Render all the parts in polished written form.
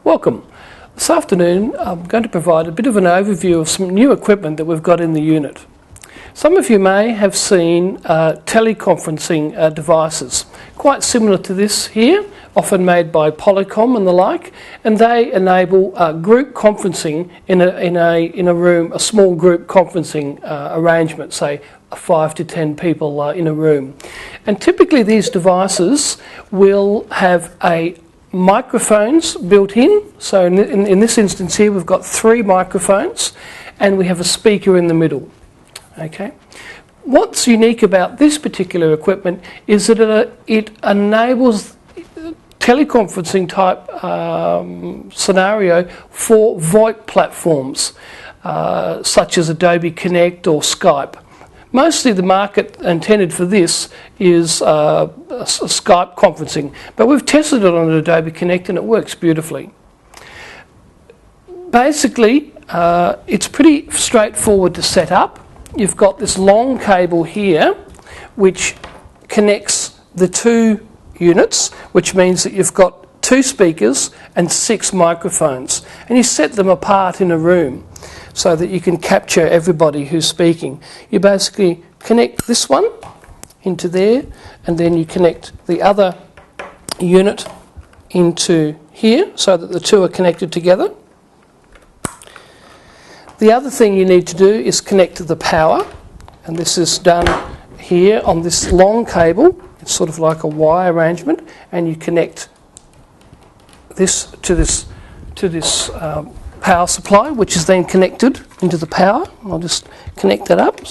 Welcome. This afternoon I'm going to provide a bit of an overview of some new equipment that we've got in the unit. Some of you may have seen teleconferencing devices, quite similar to this here, often made by Polycom and the like, and they enable group conferencing in a room, a small group conferencing arrangement, say 5 to 10 people in a room. And typically these devices will have microphones built in. So in this instance here we've got 3 microphones and we have a speaker in the middle. Okay. What's unique about this particular equipment is that it enables teleconferencing type scenario for VoIP platforms such as Adobe Connect or Skype. Mostly the market intended for this is Skype conferencing, but we've tested it on Adobe Connect and it works beautifully. Basically, it's pretty straightforward to set up. You've got this long cable here which connects the 2 units, which means that you've got 2 speakers and 6 microphones, and you set them apart in a room so that you can capture everybody who's speaking. You basically connect this one into there, and then you connect the other unit into here so that the 2 are connected together. The other thing you need to do is connect to the power, and this is done here on this long cable. It's sort of like a Y arrangement, and you connect this to this power supply, which is then connected into the power. I'll just connect that up.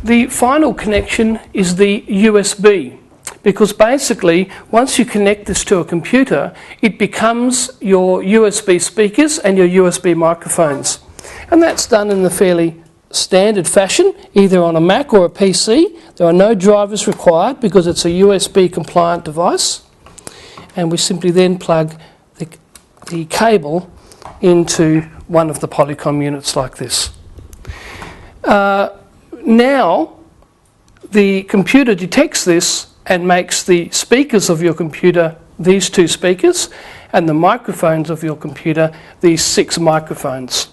The final connection is the USB, because basically once you connect this to a computer, it becomes your USB speakers and your USB microphones. And that's done in the fairly standard fashion, either on a Mac or a PC. There are no drivers required because it's a USB compliant device. And we simply then plug the cable into one of the Polycom units like this. Now the computer detects this and makes the speakers of your computer these 2 speakers and the microphones of your computer these 6 microphones.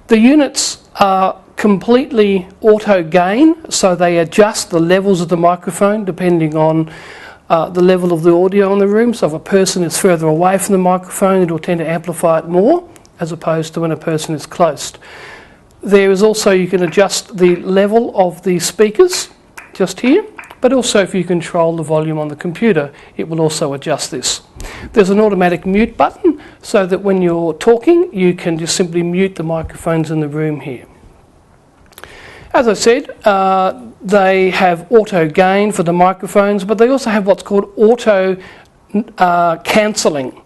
The units are completely auto gain, so they adjust the levels of the microphone depending on the level of the audio in the room. So if a person is further away from the microphone, it will tend to amplify it more as opposed to when a person is close. There is also, you can adjust the level of the speakers just here, but also if you control the volume on the computer, it will also adjust this. There's an automatic mute button so that when you're talking, you can just simply mute the microphones in the room here. As I said, they have auto gain for the microphones, but they also have what's called auto cancelling,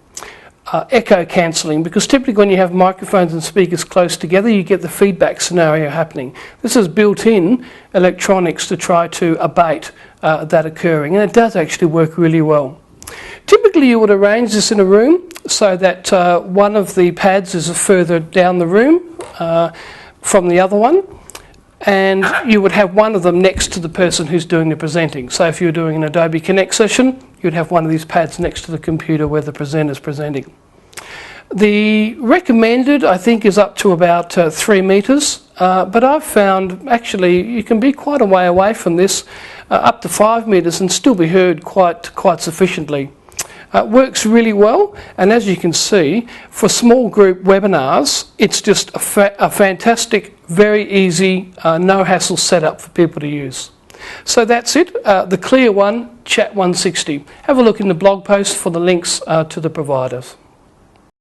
echo cancelling, because typically when you have microphones and speakers close together, you get the feedback scenario happening. This is built-in electronics to try to abate that occurring, and it does actually work really well. Typically you would arrange this in a room so that one of the pads is further down the room from the other one, and you would have one of them next to the person who's doing the presenting. So if you're doing an Adobe Connect session, you'd have one of these pads next to the computer where the presenter's presenting. The recommended, I think, is up to about 3 metres, but I've found actually you can be quite a way away from this, up to 5 metres, and still be heard quite sufficiently. It works really well, and as you can see, for small group webinars, it's just a fantastic, very easy, no hassle setup for people to use. So that's it, the Clear One Chat 160. Have a look in the blog post for the links to the providers.